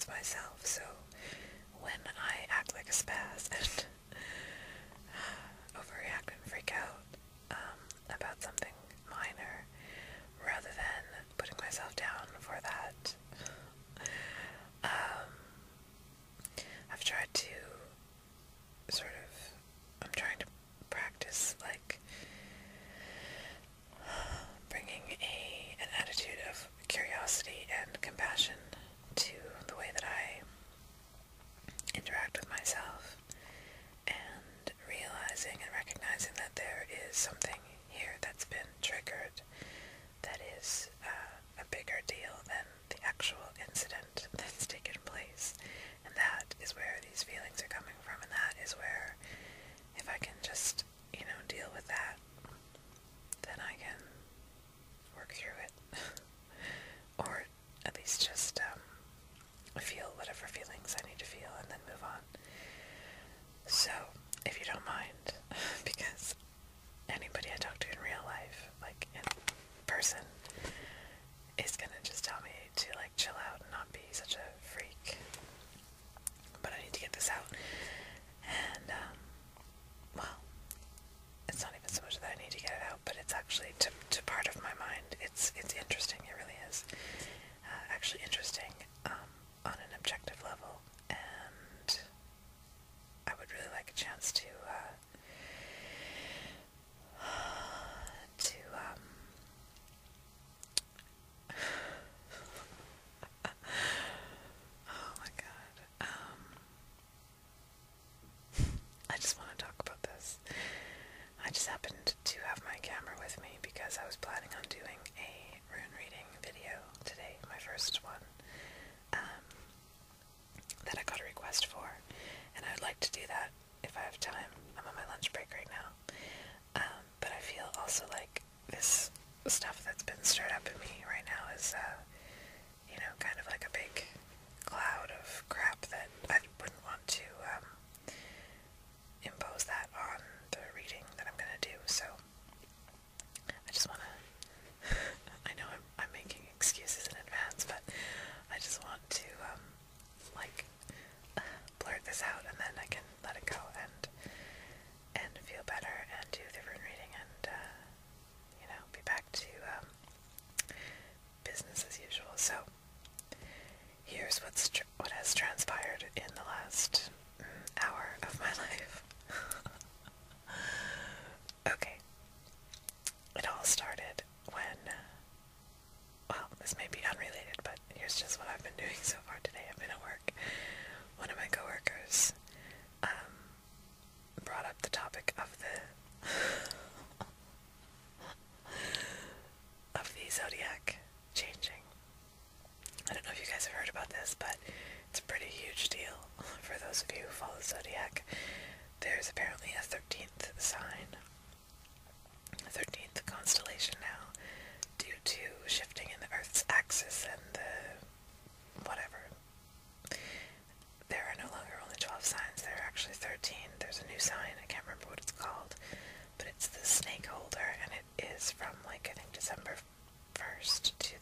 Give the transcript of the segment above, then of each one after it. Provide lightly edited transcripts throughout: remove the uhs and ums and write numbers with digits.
towards myself. So when I act like a spaz and overreact and freak out about something minor, rather than putting myself down for that, I've tried to I'm trying to practice, like, bringing an attitude of curiosity and compassion to the way that I interact with myself, and realizing and recognizing that there is something here that's been triggered that is a bigger deal than the actual incident that's taken place. And that is where these feelings are coming from, and that is where, if I can just, deal with that, then I can work through it. Or at least just feel whatever feelings I need to feel and then move on. So, if you don't mind, because anybody I talk to in real life, like in person, is gonna just tell me to, like, chill out and not be such a freak. But I need to get this out. And, well, it's not even so much that I need to get it out, but it's actually to part of my mind. It's interesting, it really is. Actually interesting, on an objective level, and I would really like a chance to oh my god, I just want to talk about this. I just happened to have my camera with me because I was planning on doing a rune reading video today, my first one, that I got a request for, and I'd like to do that if I have time. I'm on my lunch break right now, but I feel also like this stuff that's been stirred up in me right now is, kind of like a big cloud of crap that I wouldn't want to impose that on the reading that I'm gonna do. So I just wanna I know I'm making excuses in advance, but I just want to blurt this out, and then I can let it go and feel better and do the rune reading and be back to business as usual. So here's what has transpired in the last hour of my life. Okay. It all started when, well, this may be unrelated, but here's just what I've been doing so far today. I've been at work. One of my coworkers brought up the topic of the zodiac changing. I don't know if you guys have heard about this, but it's a pretty huge deal for those of you who follow zodiac. There's apparently a 13th sign, a 13th constellation now, due to shifting in the Earth's axis and the whatever. There are no longer only 12 signs, there are actually 13. There's a new sign, I can't remember what it's called, but it's the snake holder, and it is from, like, I think December 1st to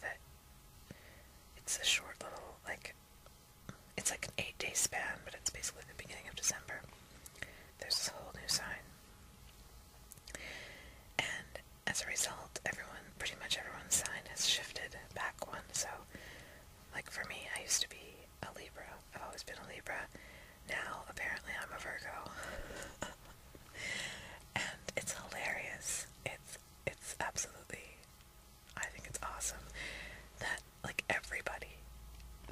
it's a short little, it's like an 8-day span, but it's basically the beginning of December. There's this whole new sign. And as a result, pretty much everyone's sign has shifted back one. So, like, for me, I used to be a Libra. I've always been a Libra. Now, apparently, I'm a Virgo. And it's hilarious. It's absolutely, I think it's awesome that, like, everybody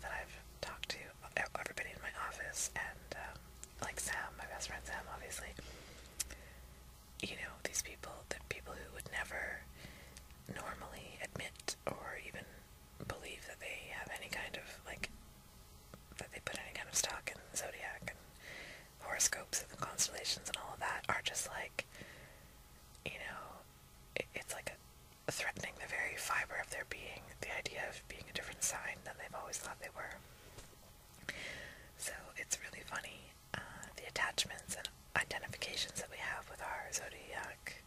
that I've talked to, everybody in my office, and, like Sam, my best friend Sam, obviously, these people, who would never normally admit or even believe that they have any kind of, that they put any kind of stock in zodiac and horoscopes and the constellations and all of that, are just like, it's like threatening the very fiber of their being, the idea of being a different sign than they've always thought they were. So it's really funny, the attachments and identifications that we have with our zodiac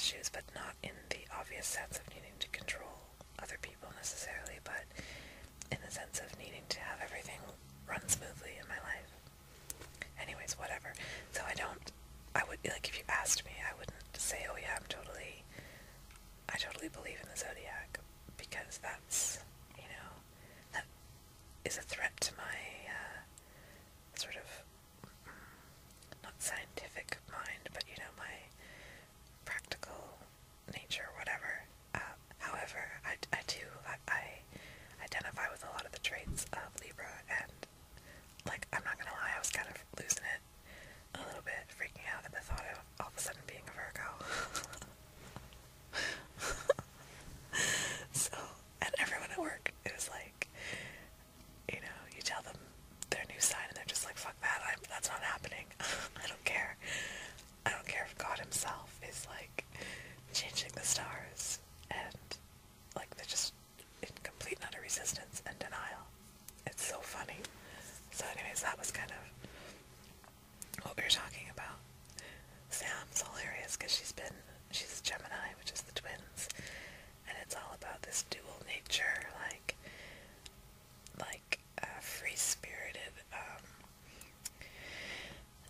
issues, but not in the obvious sense of needing to control other people necessarily, but in the sense of needing to have everything run smoothly in my life. Anyways, whatever. So I would, like, if you asked me, I wouldn't say, oh yeah, I totally believe in the zodiac, because that's, that is a threat to my, sort of, not scientific mind, but, my practical nature, whatever. However, I identify with a lot of the traits of Libra, and, like, I'm not gonna lie, I was kind of losing it a little bit, freaking out at the thought of all of a sudden being a Virgo. So, and everyone at work, it was like, you tell them their new sign and they're just like, fuck that, that's not happening. I don't care. I don't care if God himself is like changing the stars, and like they're just in complete and utter resistance and denial. It's so funny. So anyways, that was kind of what we were talking about. Sam's hilarious because she's a Gemini, which is the twins, and it's all about this dual nature, like free-spirited,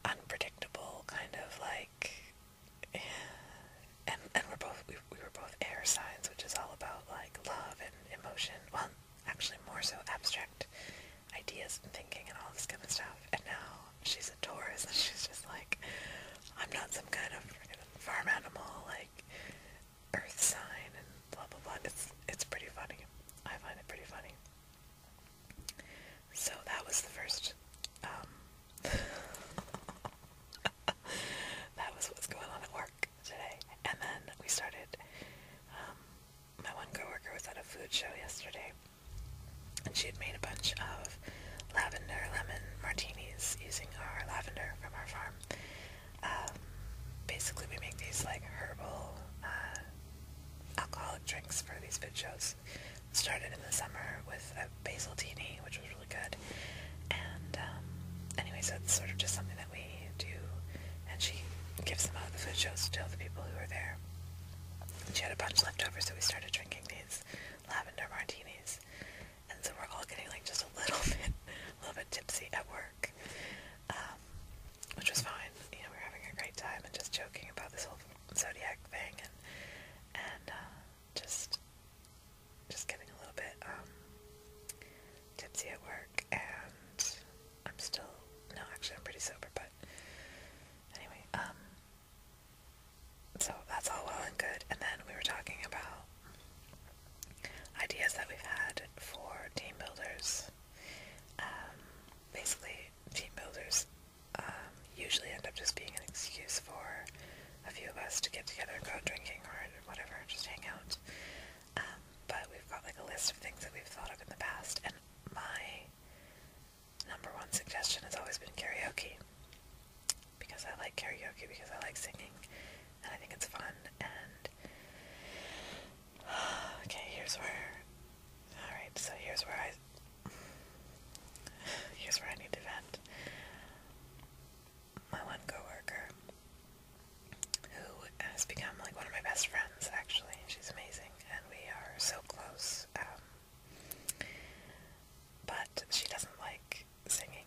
unpredictable kind of like, and we were both air signs, which is all about like love and emotion. Well, actually more so abstract ideas and thinking and all this kind of stuff. And now she's a Taurus, and she's just like, I'm not some kind of farm animal, like earth sign and blah blah blah. It's pretty funny. I find it pretty funny. So that was the first, that was what's going on at work today. And then we started, my one coworker was at a food show yesterday, and she had made a bunch of lavender lemon martinis using our lavender from our farm. Basically we make these like herbal, alcoholic drinks for these food shows. Started in the summer with a basil teeny, which was really good, and anyways, that's sort of just something that we do, and she gives them out at the food shows to other people who are there. And she had a bunch left over, so we started drinking these lavender martinis, and so we're all getting like just a little bit tipsy at work, which was fine. We were having a great time and just joking about this whole zodiac thing, and just getting a little bit tipsy at work, and I'm pretty sober, but anyway, so that's all well and good. And then we were talking about ideas that we've had for team builders. Basically, team builders usually end up just being an excuse for a few of us to get together and go out drinking or whatever, just hang out. But we've got like a list of things that we've thought of in the past, and my number one suggestion has always been karaoke, because I like karaoke, because I like singing, and I think it's fun. And okay, here's where I need to vent. My one coworker, who has become like one of my best friends, actually. She's amazing, and we are so close. But she doesn't like singing.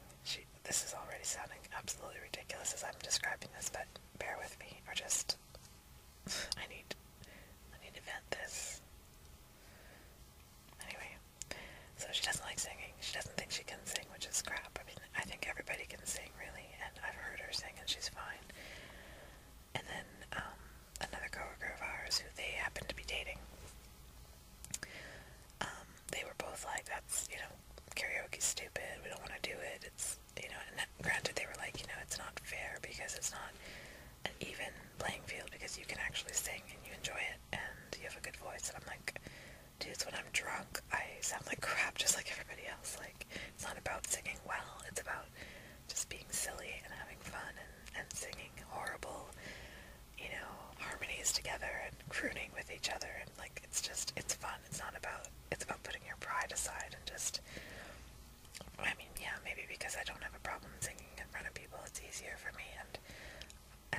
This is already sounding absolutely ridiculous as I'm describing this, but bear with me, or just, I need to vent this. Anyway, so she doesn't like singing. She doesn't think she can sing, which is crap. I mean, I think everybody can sing, really, and I've heard her sing, and she's fine. And then, another coworker of ours, who they happen to be dating, they were both like, that's, karaoke's stupid, we don't want to do it, it's, and granted, they were like, it's not fair, because it's not an even playing field, because you can actually sing, and you enjoy it, and you have a good voice. And I'm like, dudes, when I'm drunk, I sound like crap, just like everybody else. Like, it's not about singing well, it's about just being silly and having fun, and singing horrible, harmonies together, and crooning with each other, and like, it's fun. It's about putting your pride aside, and just, I mean, yeah, maybe because I don't have a problem singing in front of people, it's easier for me, and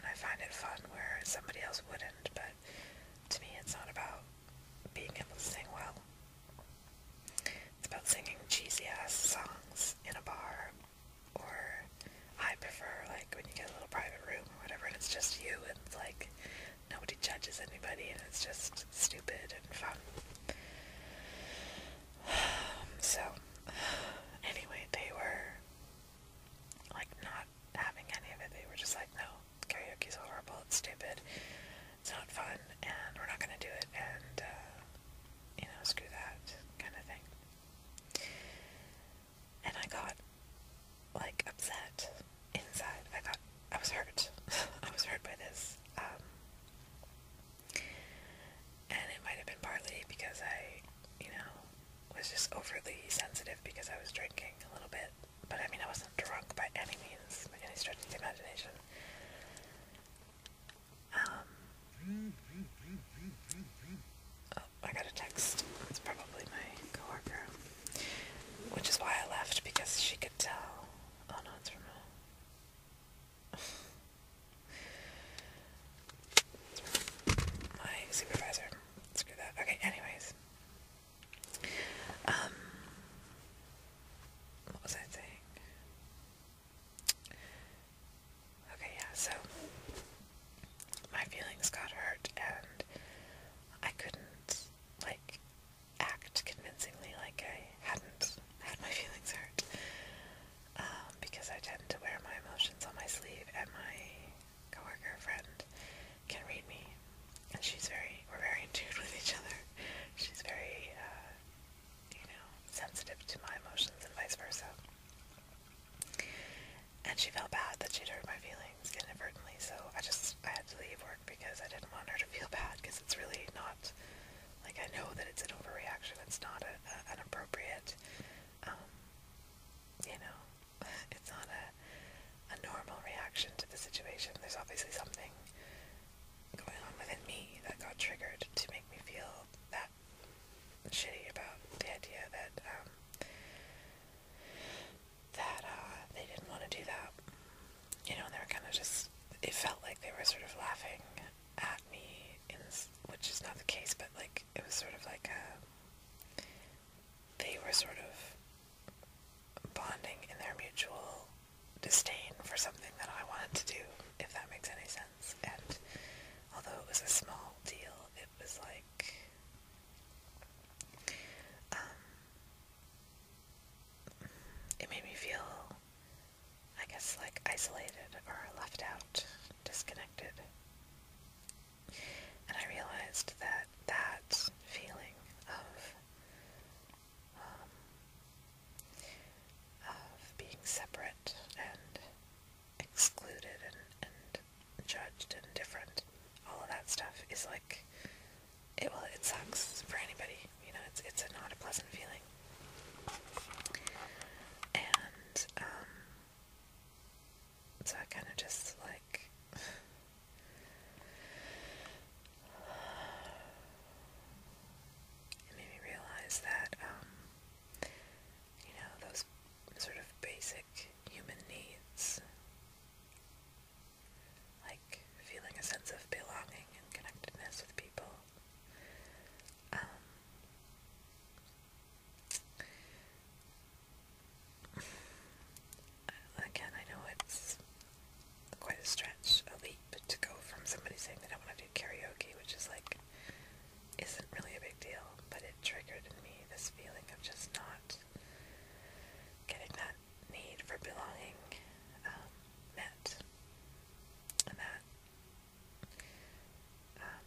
I find it fun where somebody else wouldn't. But tend to wear my emotions on my sleeve, and my coworker friend can read me, and we're very in tune with each other. She's very, sensitive to my emotions and vice versa. And she felt bad that she'd hurt my feelings inadvertently, so I had to leave work because I didn't want her to feel bad, because it's really not, like, I know that it's an overreaction, it's not an appropriate, it's not a normal reaction to the situation. There's obviously something going on within me that got triggered to make me feel that shitty about the idea that they didn't want to do that. They were kind of just, it felt like they were sort of laughing at me, which is not the case, but like, it was sort of like they were sort of bonding in their mutual disdain for something that I wanted to do, if that makes any sense. And although it was a small deal, it was like, it made me feel, I guess, like isolated or left out, disconnected. And I realized that that feeling of being separate and excluded and judged and different, all of that stuff is like, it sucks for anybody, it's not a pleasant feeling. And, so I kind of just, like, it made me realize that, those sort of basic human needs, like feeling a sense of belonging and connectedness with people, again, I know it's quite a stretch, a leap, to go from somebody saying they don't want to do karaoke, which is like, isn't really a big deal, but it triggered in me this feeling of just not getting that need for belonging met, and that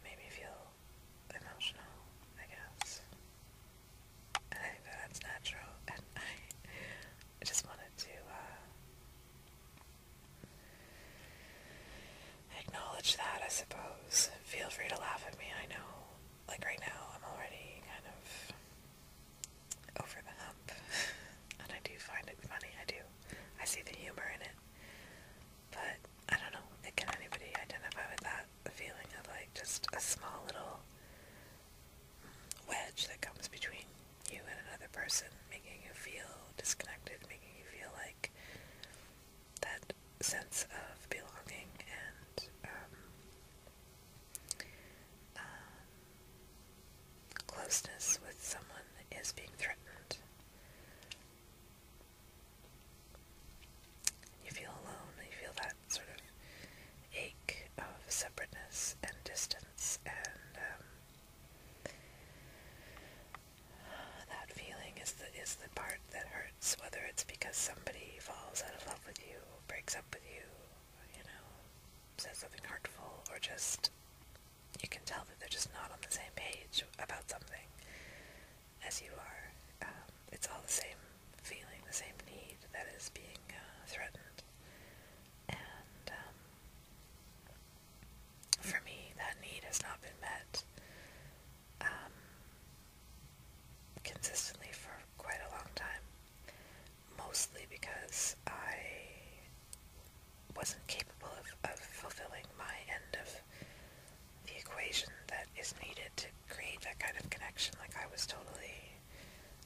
made me feel emotional, I guess. And I think that that's natural, and I just wanted to acknowledge that, I suppose. Feel free to laugh at me. I know, like right now, I'm already kind of over the hump, and I do find it funny. I do. I see the humor in it, but I don't know. Can anybody identify with that? The feeling of like just a small little wedge that comes between you and another person, making you feel disconnected, making you feel like that sense of belonging and closeness with someone is being threatened. You feel alone, you feel that sort of ache of separateness and distance, and that feeling is the part that hurts, whether it's because somebody falls out of love with you, breaks up with you, says something hurtful, or just you can tell that they're just not on the same page about something as you are. It's all the same feeling, the same need that is being threatened. And for me, that need has not been met consistently for quite a long time, mostly because I wasn't capable of fulfilling my end of the equation that is needed to create that kind of connection. Like, I was totally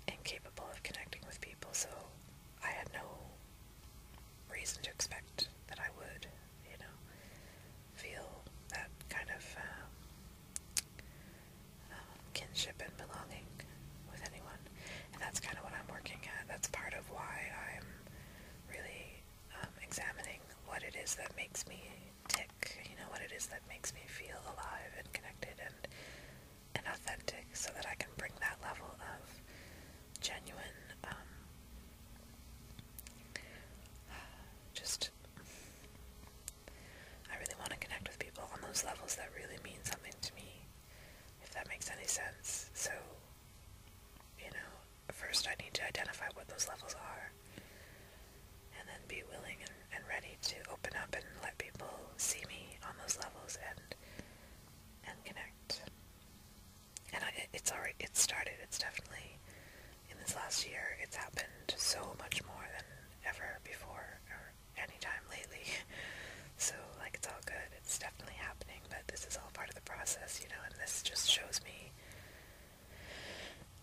incapable of connecting with people, so I had no reason to expect that I would, feel that kind of kinship and belonging with anyone. And that's kind of what I'm working at. That's part of why I'm really examining what it is that makes me tick, what it is that makes me feel alive and connected and authentic, so that I can bring that level of genuine it's started. It's definitely, in this last year, it's happened so much more than ever before, or any time lately. So, like, it's all good. It's definitely happening, but this is all part of the process, and this just shows me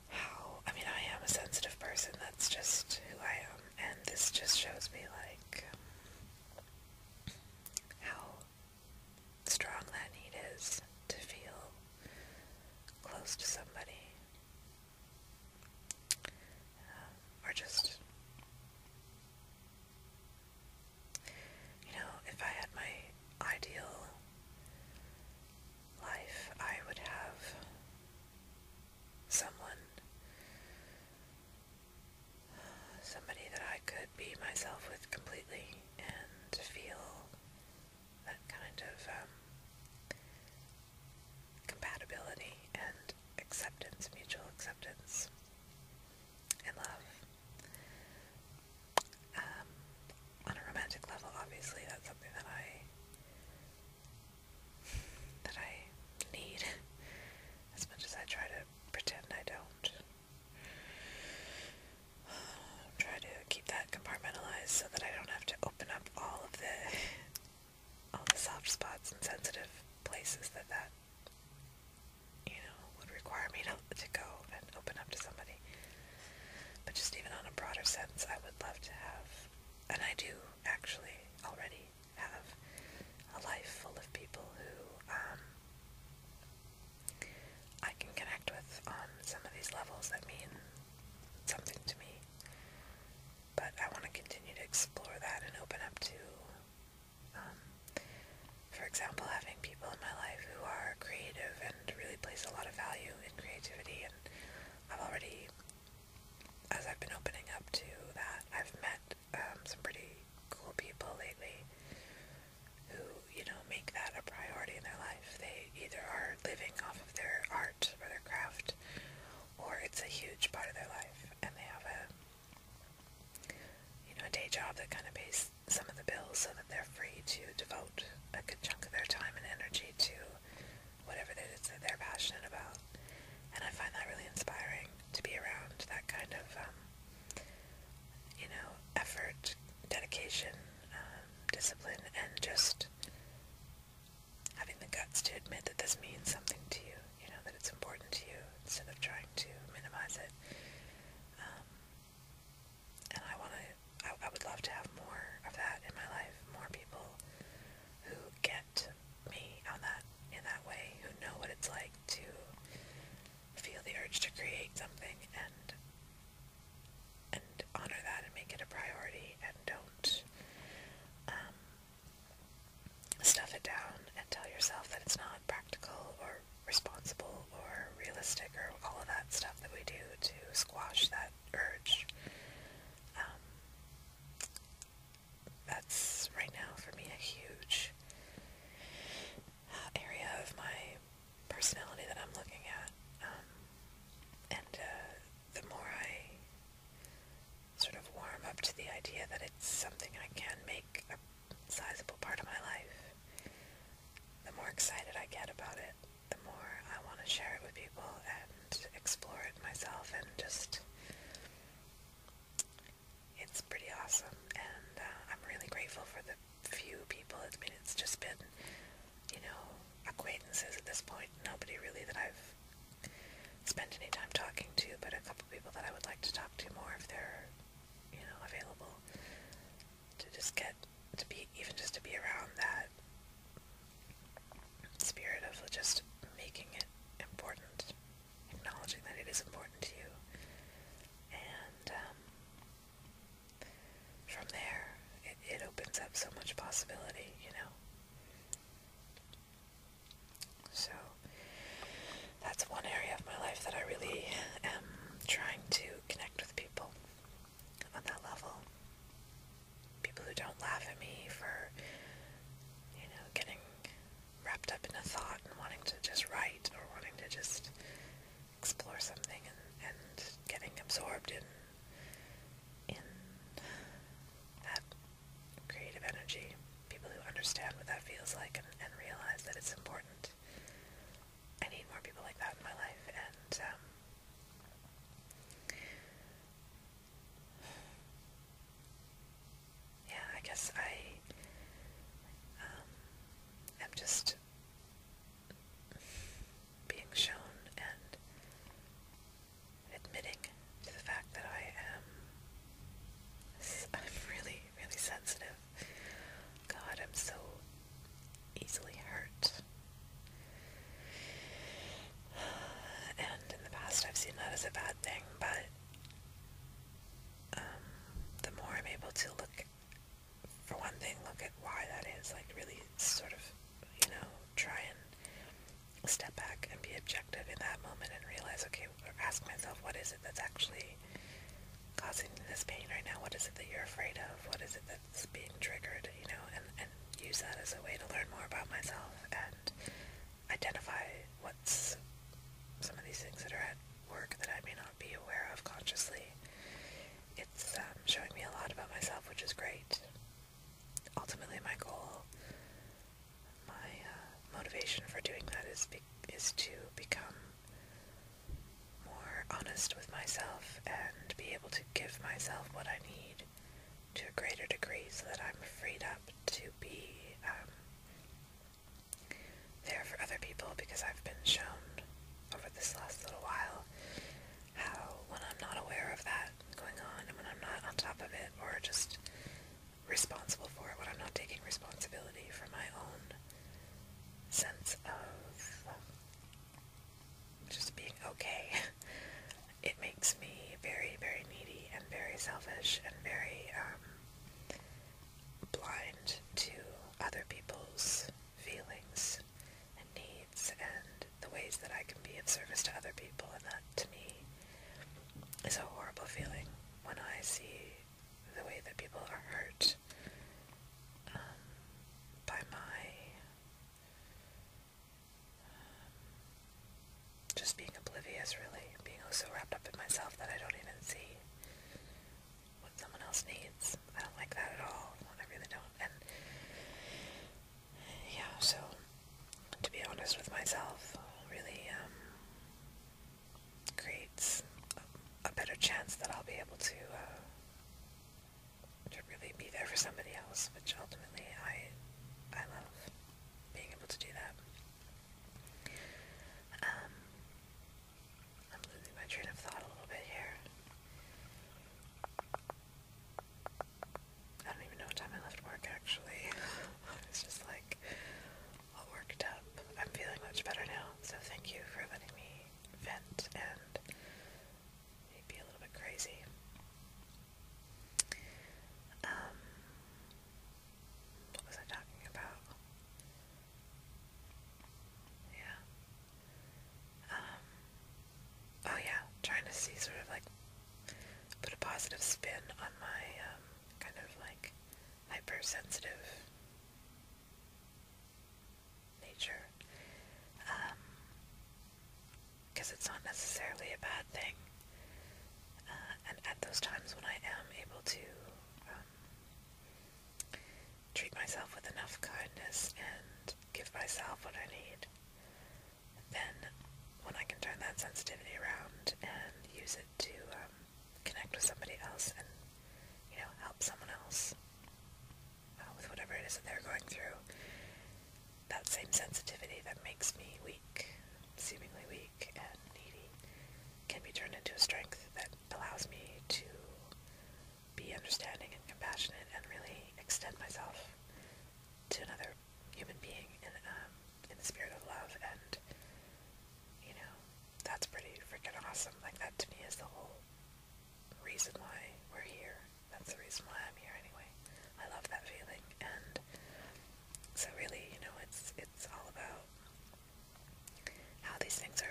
how, I am a sensitive person. That's just who I am, and this just shows me, like, how strong that need is to feel close to somebody, or just, if I had my ideal life, I would have somebody that I could be myself with completely and feel that kind of compatibility and acceptance, mutual acceptance and love. On a romantic level, obviously, that's something that I need, as much as I try to pretend I don't. Try to keep that compartmentalized so that I don't have to open up all the soft spots and sensitive places that would require me to go and open up to somebody. But just even on a broader sense, I would love to have, and I do actually already have, a life full of people who I can connect with on some of these levels that mean something to me. But I want to continue to explore that and open up to, for example, having people in my life who are creative and really place a lot of value in creativity. And I've already, as I've been opening up to that, I've met some pretty cool people lately who, make that a priority in their life. They either are living off of their art or their craft, or it's a huge part of their life, and they have a day job that kind of pays some of the bills so that they're free to devote a good chunk of their time and energy to whatever it is that they're passionate about. And I find that really inspiring to be around that kind of, effort, dedication, discipline, and just having the guts to admit that this means something to you, that it's important to you, instead of trying to minimize it. And I would love to have more of that in my life, more people who get me in that way, who know what it's like to feel the urge to create something and honor that and make it a priority, and don't stuff it down and tell yourself that it's not practical or responsible or realistic or all of that stuff that we do to squash that urge. That's right now for me a huge area of my personality that I'm looking at. And the more I sort of warm up to the idea that it's something I can make a sizable part of my life, the more excited I get about it, the more I want to share it with people and explore it myself, and just, it's pretty awesome. And I'm really grateful for the few people. It's just been, acquaintances at this point. Nobody really that I've spent any time talking to, but a couple people that I would like to talk to more if they're, available, to just to be around that spirit of just making it important, acknowledging that it is important to you. And from there, it opens up so much possibility, So, that's one area of my life that I really am trying to connect with people on that level. People who don't laugh at me for, getting wrapped up in a thought and wanting to just write, or wanting to just explore something, and getting absorbed in that creative energy. People look at why that is, like really sort of, you know, try and step back and be objective in that moment and realize, okay, ask myself, what is it that's actually causing this pain right now? What is it that you're afraid of? What is it that's being triggered, you know, and use that as a way to learn more about myself and identify what's some of these things that are at work that I may not be aware of consciously. It's showing me a lot about myself, which is great. Ultimately, my goal, my motivation for doing that is to become more honest with myself and be able to give myself what I need to a greater degree so that I'm freed up to be there for other people, because I've been shown over this last little while how when I'm not aware of that going on and when I'm not on top of it or just responsible for it, when I'm not taking responsibility for my own sense of just being okay, it makes me very, very needy and very selfish and very blind to other people's feelings and needs and the ways that I can be of service to other people, and that to me is a horrible feeling when I see the way that people are hurt by my just being oblivious, really, being so wrapped up in myself that I don't even see what someone else needs. I don't like that at all. I really don't. And yeah, so to be honest with myself really creates a better chance that I'll be able to really be there for somebody else, which ultimately I love being able to do that. I'm losing my train of thought a little bit here. I don't even know what time I left work, actually. It's just like all worked up. I'm feeling much better now, so thank you for letting me vent and be a little bit crazy. What was I talking about? Yeah. Oh yeah, trying to see sort of like put a positive spin on my kind of like hypersensitive nature, because it's not necessarily a bad thing, and at those times when I am able to treat myself with enough kindness and give myself what I need, then when I can turn that sensitivity around and use it to connect with somebody else and, you know, help someone else with whatever it is that they're going through, that same sensitivity that makes me weak, seemingly weak and needy, can be turned into a strength that allows me to be understanding and compassionate and really extend myself to another human being in the spirit of love. And, you know, that's pretty freaking awesome. Like, that to me is the whole reason why we're here. That's the reason why I'm here anyway. I love that feeling. And so really, you know, it's all about how these things are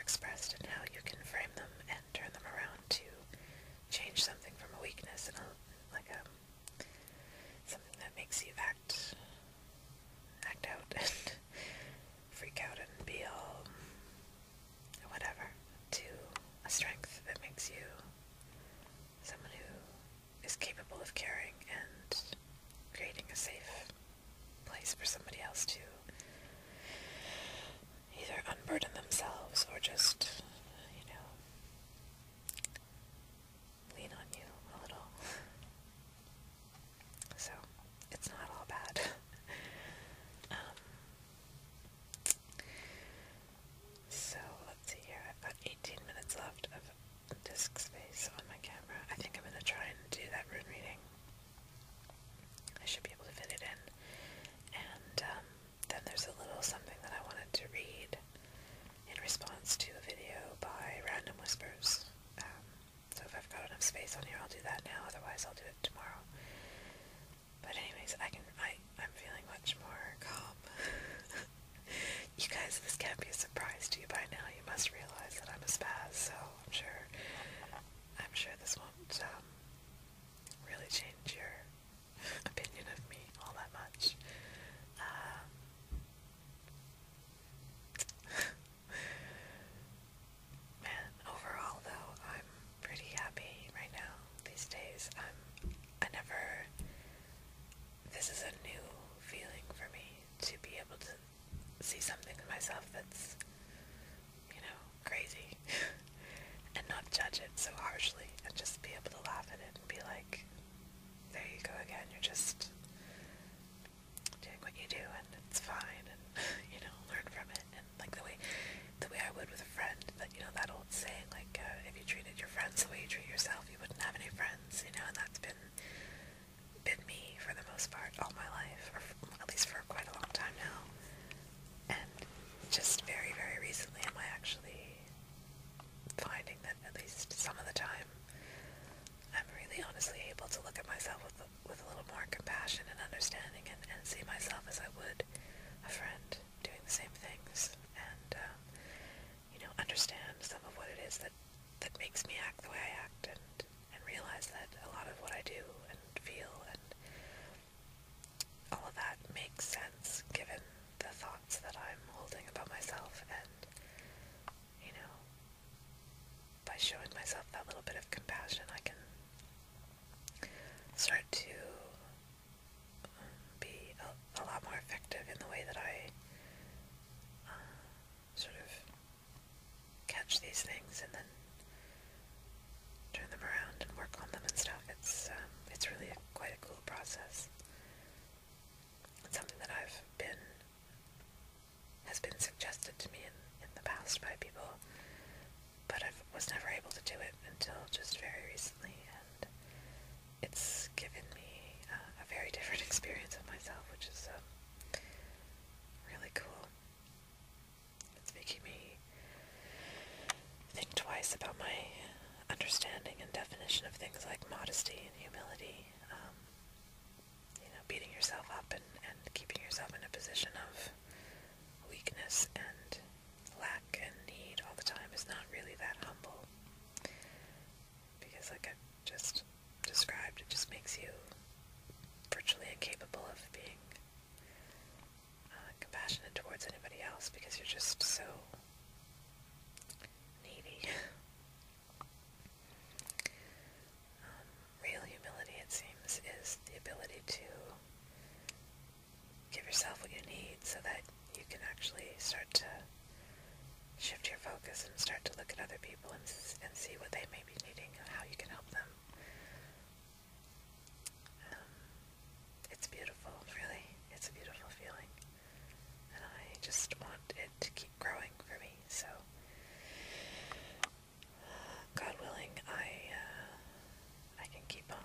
see something in myself that's, crazy, and not judge it so harshly, and just be able to laugh at it and be like, there you go again, you're just doing what you do, and it's fine, and, learn from it, and, like, the way I would with a friend, that old saying, like, if you treated your friends the way you treat yourself, you wouldn't have any friends, and that's been me for the most part all my life, or at least for quite a long time now. And just very, very recently am I actually finding that at least some of the time I'm really honestly able to look at myself with a little more compassion and understanding, and see myself as I would a friend doing the same things, and understand some of what it is that makes me act the way I act, and realize that a lot of what I do and feel and all of that makes sense given the thoughts that I'm holding about myself, and by showing myself that little bit of compassion, I can start to be a lot more effective in the way that I sort of catch these things and then turn them around and work on them and stuff. It's really quite a cool process. It's something that has been suggested to me in the past by people, but I was never able to do it until just very recently, and it's given me a very different experience of myself, which is really cool. It's making me think twice about my understanding and definition of things like modesty and humility. Beating yourself up and keeping yourself in a position of weakness and lack and need all the time is not really that humble. Because like I just described, it just makes you virtually incapable of being compassionate towards anybody else, because you're just so needy. Real humility, it seems, is the ability to give yourself what you need so that you can actually start to shift your focus and start to look at other people and see what they may be needing and how you can help them. It's beautiful, really. It's a beautiful feeling. And I just want it to keep growing for me, so God willing, I can keep on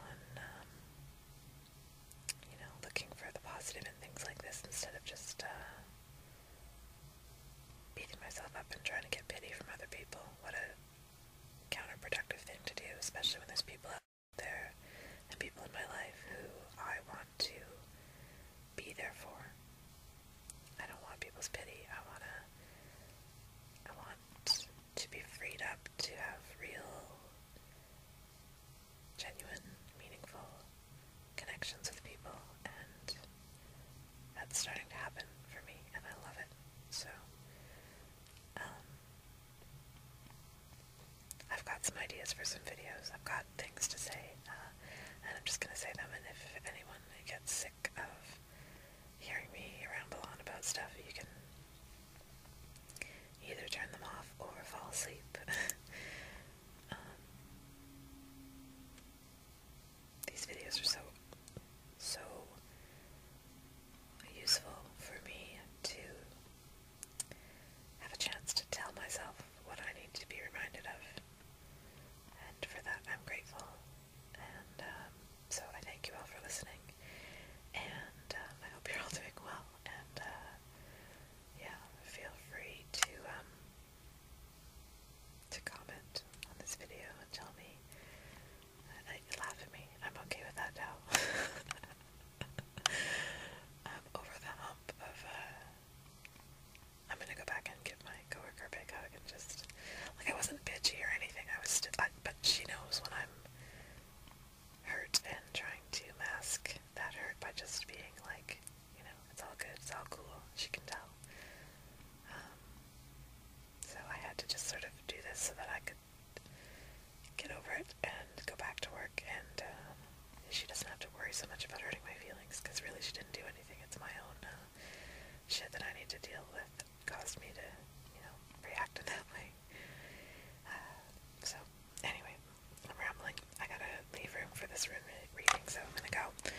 looking for the positive in things like this instead of just beating myself up and trying to get pity from other people. What a counterproductive thing to do, especially when there's people out there and people in my life who I want to be there for. I don't want people's pity. I want to be freed up to have real, genuine, meaningful connections with people, and that's starting to happen for me, and I love it. So I've got some ideas for some videos. I've got things to to deal with caused me to, react in that way. So, anyway, I'm rambling. I gotta leave room for this room reading, so I'm gonna go.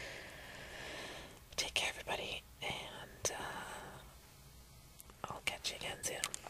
Take care, everybody, and I'll catch you again soon.